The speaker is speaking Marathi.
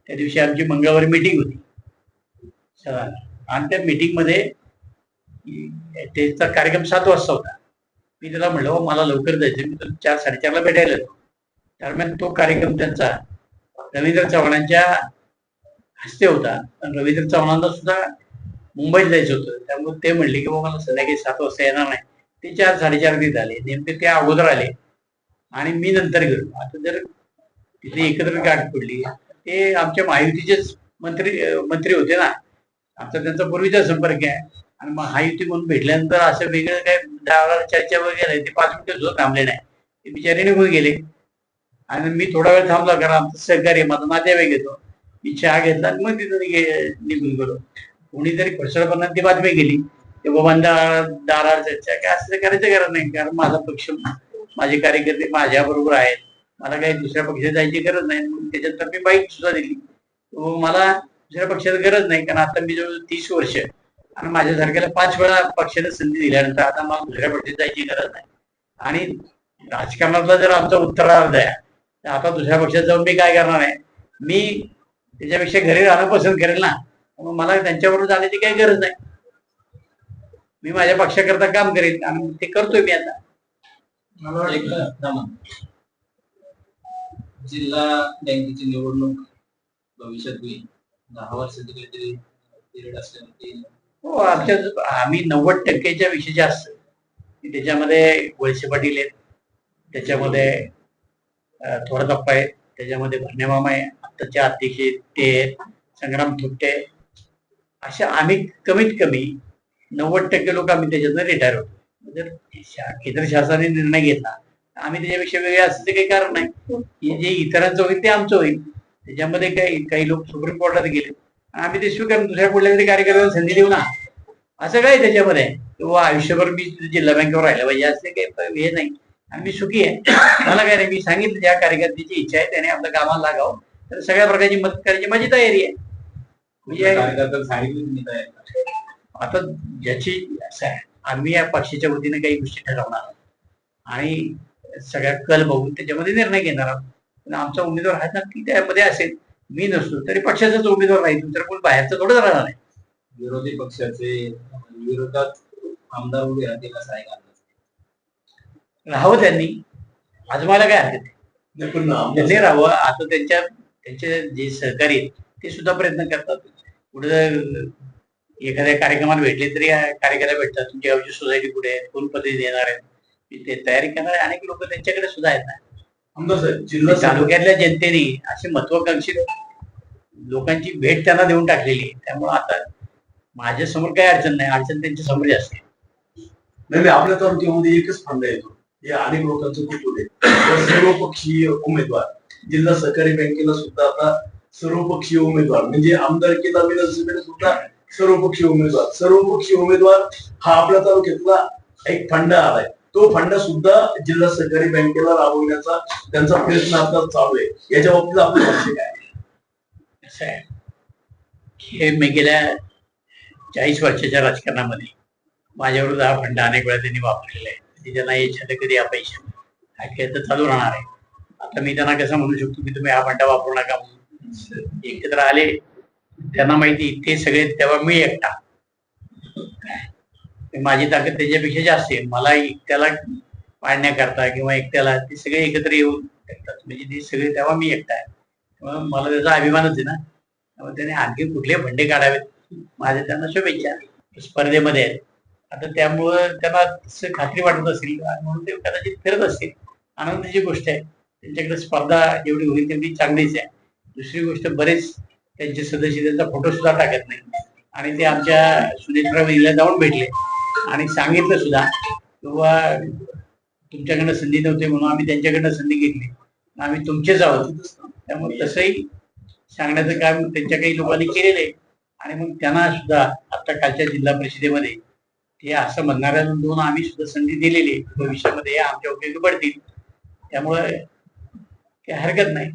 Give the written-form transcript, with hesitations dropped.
त्या दिवशी आमची मंगळवारी मीटिंग होती आणि त्या मीटिंग मध्ये त्याचा कार्यक्रम 7 वाजता होता. मी त्याला म्हणलं मला लवकर जायचं, मी तुला 4-4:30ला भेटायला येतो. दरम्यान तो कार्यक्रम त्यांचा रवींद्र चव्हाणांच्या हस्ते होता. रवींद्र चव्हाणांना सुद्धा मुंबईत जायचं होतं, त्यामुळे ते म्हणले की बाबा मला संध्याकाळी 7 वाजता येणार नाही. ते 4-4:30 झाले. नेमके ते अगोदर आले आणि मी नंतर गेलो. आता जर तिथे एकत्र गाठ पडली, ते आमच्या महायुतीचेच मंत्री होते ना, आमचा त्यांचा पूर्वीचा संपर्क आहे आणि महायुती म्हणून भेटल्यानंतर असं वेगळं काय चर्चा वगैरे ते 5 मिनिटं सुद्धा थांबले नाही. ते बिचारे निघून गेले आणि मी थोडा वेळ थांबला, कारण आमचं सहकार्य माझा नातेवाईक येतो. मी चहा घेतला आणि मग तिथून निघून गेलो. कोणीतरी फसडपणा ती बातमी गेली ते बाबांना दारार चर्चा काय असं करायचं गरज नाही, कारण माझा पक्ष माझे कार्यकर्ते माझ्या बरोबर आहेत, मला काही दुसऱ्या पक्षात जायची गरज नाही. त्याच्यानंतर मी बाईक सुद्धा दिली. मला दुसऱ्या पक्षात गरज नाही, कारण आता मी जवळ 30 वर्ष आणि माझ्यासारख्याला 5 वेळा पक्षाने संधी दिल्यानंतर आता मला दुसऱ्या पक्षात जायची गरज नाही. आणि राजकारणातला जर आमचा उत्तरार्ध आहे तर आता दुसऱ्या पक्षात जाऊन मी काय करणार आहे? मी त्याच्यापेक्षा घरी राहणं पसंत करेल ना. मग मला त्यांच्याबरोबर जाण्याची काही गरज नाही. मी माझ्या पक्षाकरता काम करेल आणि ते करतोय मी आता. जिल्हा बँकेची निवडणूक भविष्यात होईल, 10 वर्षाची काहीतरी पिरियड असल्यामुळे हो, आम्ही 90%च्या विषय जास्त की त्याच्यामध्ये वळसे पाटील आहेत, त्याच्यामध्ये थोडा टप्पा आहे, त्याच्यामध्ये भरणे मामा आहे, आत्ताच्या अध्यक्ष ते संग्राम थोपटे, अशा आम्ही कमीत कमी 90% लोक आम्ही त्याच्यातनं रिटायर होतो. जर केंद्र शासनाने निर्णय घेतला आम्ही त्याच्यापेक्षा वेगळे असण्याचं काही कारण नाही. जे इतरांचं होईल ते आमचं होईल. त्याच्यामध्ये काही लोक सुप्रीम कोर्टात गेले, आम्ही ते स्वीकारून दुसऱ्या कुठल्या तरी कार्यकर्त्याला संधी देऊ ना, असं काय त्याच्यामध्ये किंवा आयुष्यभर मी जिल्हा बँकेवर राहिलं पाहिजे असं काही हे नाही. आम्ही सुखी आहे, मला काय नाही. मी सांगितलं ज्या कार्यकर्त्याची इच्छा आहे त्याने आपल्या कामाला लागावं, तर सगळ्या प्रकारची मदत करायची माझी तयारी आहे. म्हणजे आता ज्याची असं आहे, आम्ही या पक्षाच्या वतीने काही गोष्टी ठरवणार आणि सगळ्या कल बघून त्याच्यामध्ये निर्णय घेणार आहोत. पण आमचा उमेदवार हा नक्की त्यामध्ये असेल. मी नसतो तरी पक्षाचाच उमेदवार राहील, तर कोण बाहेरचं थोडंच राहणार आहे. विरोधी पक्षाचे विरोधात आमदार उभे राहतील असं आहे का? राहावं त्यांनी, आजमायला काय हरकत आहे? त्यांनी राहावं. आता त्यांचे जे सहकारी आहेत ते सुद्धा प्रयत्न करतात. पुढे एखाद्या कार्यक्रमाला भेटले तरी कार्यक्रमाला भेटतात. तुमची गावची सोसायटी कुठे आहे, कोण पदवी देणार आहे, ते तयारी करणारे अनेक लोक त्यांच्याकडे सुद्धा आहेत ना. जिल्हा तालुक्यातल्या जनतेने अशी महत्वाकांक्षी लोकांची भेट त्यांना देऊन टाकलेली आहे. त्यामुळे आता माझ्या समोर काही अडचण नाही, अडचण त्यांच्या समोर जास्त आहे. नाही, आपल्या तालुक्यामध्ये एकच फंडा येतो, हे अनेक लोकांचं कुटुंब आहे. सर्वपक्षीय उमेदवार जिल्हा सहकारी बँकेला सुद्धा आता सर्वपक्षीय उमेदवार म्हणजे आमदारकीला विधानसभेला सुद्धा सर्वपक्षीय उमेदवार हा आपल्या तालुक्यातला एक फंडा आलाय. तो फंडा सुद्धा जिल्हा सहकारी बँकेला राबवण्याचा त्यांचा प्रयत्न आता चालू आहे. याच्या बाबतीत आपलं लक्ष काय? असं आहे, हे मी गेल्या 40 वर्षाच्या राजकारणामध्ये माझ्याविरुद्ध हा फंडा अनेक वेळा त्यांनी वापरलेला आहे. त्यांना इच्छा कधी अपयश हा खेळ तर चालू राहणार आहे. आता मी त्यांना कसं म्हणू शकतो की तुम्ही हा फंडा वापरू नका म्हणून? एकत्र आले, त्यांना माहिती ते सगळे, तेव्हा मी एकटा, माझी ताकद त्याच्यापेक्षा जास्त आहे. मला एकट्याला पाडण्याकरता किंवा एकट्याला ते सगळे एकत्र येऊन करतात, म्हणजे ते सगळे, तेव्हा मी एकटा आहे. मला त्याचा अभिमानच आहे ना. त्यामुळे त्याने आणखी कुठले फंडे काढावेत, माझे त्यांना शुभेच्छा. स्पर्धेमध्ये आहेत आता, त्यामुळं त्यांना तसं खात्री वाटत असेल म्हणून ते कदाचित फिरत असतील. आनंदाची गोष्ट आहे. त्यांच्याकडे स्पर्धा जेवढी होईल तेवढी चांगलीच आहे. दुसरी गोष्ट, बरेच त्यांचे सदस्य त्यांचा फोटो सुद्धा टाकत नाही आणि ते आमच्या सुनेत्रा वहिनीला जाऊन भेटले आणि सांगितलं सुद्धा किंवा तुमच्याकडनं संधी नव्हती म्हणून आम्ही त्यांच्याकडनं संधी घेतली, आम्ही तुमचेच आहोत. त्यामुळे तसंही सांगण्याचं काम त्यांच्या काही लोकांनी केलेलं आहे. आणि मग त्यांना सुद्धा आता कालच्या जिल्हा परिषदेमध्ये हे असं म्हणणाऱ्या दोन आम्ही सुद्धा संधी दिलेली, भविष्यामध्ये आमच्या उपयोगी पडतील. त्यामुळे काही हरकत नाही.